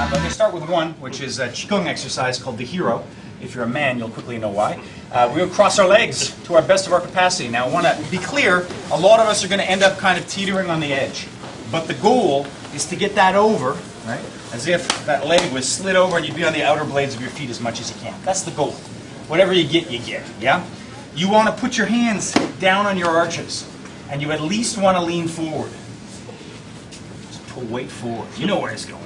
I'm going to start with one, which is a Qigong exercise called the hero. If you're a man, you'll quickly know why. We're going to cross our legs to our best of our capacity. Now, I want to be clear, a lot of us are going to end up kind of teetering on the edge. But the goal is to get that over, right, as if that leg was slid over and you'd be on the outer blades of your feet as much as you can. That's the goal. Whatever you get, yeah? You want to put your hands down on your arches, and you at least want to lean forward. Just pull weight forward. You know where it's going.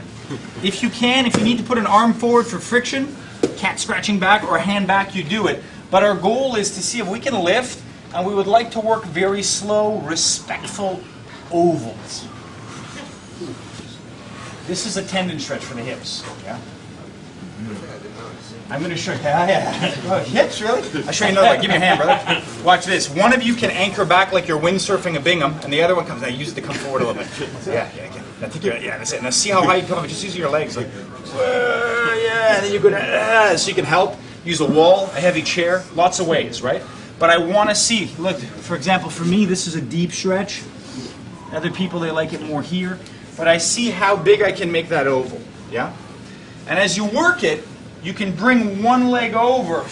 If you can, if you need to put an arm forward for friction, cat scratching back or a hand back, you do it. But our goal is to see if we can lift, and we would like to work very slow, respectful ovals. This is a tendon stretch for the hips. Yeah? I'm going to show you. Oh, hips, really? I'll show you another way. Give me a hand, brother. Watch this. One of you can anchor back like you're windsurfing a Bingham, and the other one comes. Now use it to come forward a little bit. Yeah, that's it. Now see how high you come up. Just using your legs. Like, yeah, and then you go down. So you can help. Use a wall, a heavy chair. Lots of ways, right? But I want to see. Look, for example, for me, this is a deep stretch. Other people, they like it more here. But I see how big I can make that oval. Yeah? And as you work it, you can bring one leg over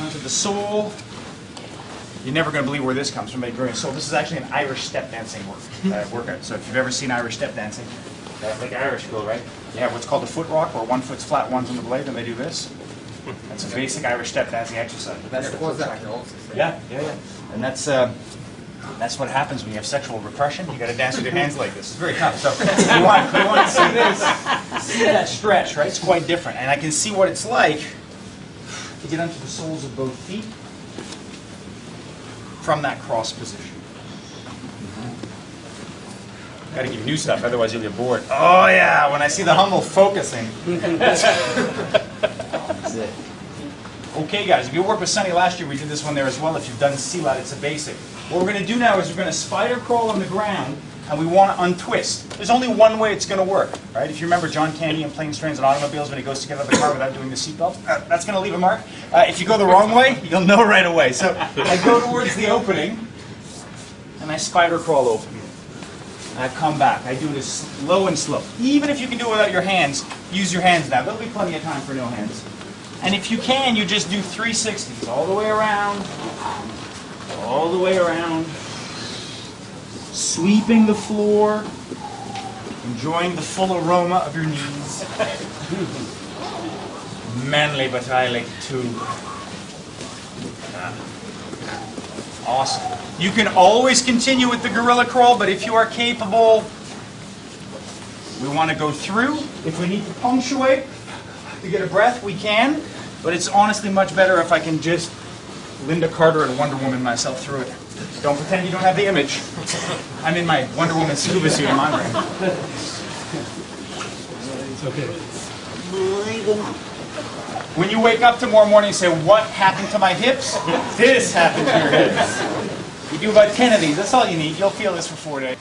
onto the sole. You're never going to believe where this comes from. So this is actually an Irish step dancing workout. So if you've ever seen Irish step dancing, like Irish people, right? You have what's called a foot rock, where one foot's flat, one's on the blade, and they do this. That's a basic Irish step dancing exercise. But that's the foot rock. Yeah. And that's what happens when you have sexual repression. You got to dance with your hands like this. It's very tough. So you want to see this, see that stretch, right? It's quite different, and I can see what it's like to get onto the soles of both feet from that cross position. Got to give you new stuff, otherwise you'll get bored. Oh yeah, when I see the humble focusing. That's it. Okay, guys, if you worked with Sonny last year, we did this one there as well. If you've done silat, it's a basic. What we're going to do now is we're going to spider crawl on the ground, and we want to untwist. There's only one way it's going to work, right? If you remember John Candy in Planes, Trains, and Automobiles when he goes to get out of the car without doing the seatbelt, that's going to leave a mark. If you go the wrong way, you'll know right away. So I go towards the opening, and I spider crawl over. I come back. I do it slow and slow. Even if you can do it without your hands, use your hands now. There'll be plenty of time for no hands. And if you can, you just do 360s all the way around, sweeping the floor, enjoying the full aroma of your knees. Manly, but I like to. Awesome. You can always continue with the gorilla crawl, but if you are capable, we want to go through. If we need to punctuate to get a breath, we can. But it's honestly much better if I can just Linda Carter and Wonder Woman myself through it. Don't pretend you don't have the image. I'm in my Wonder Woman scuba suit in my brain. It's okay. When you wake up tomorrow morning and say, what happened to my hips? This happened to your hips. You do about 10 of these. That's all you need. You'll feel this for 4 days.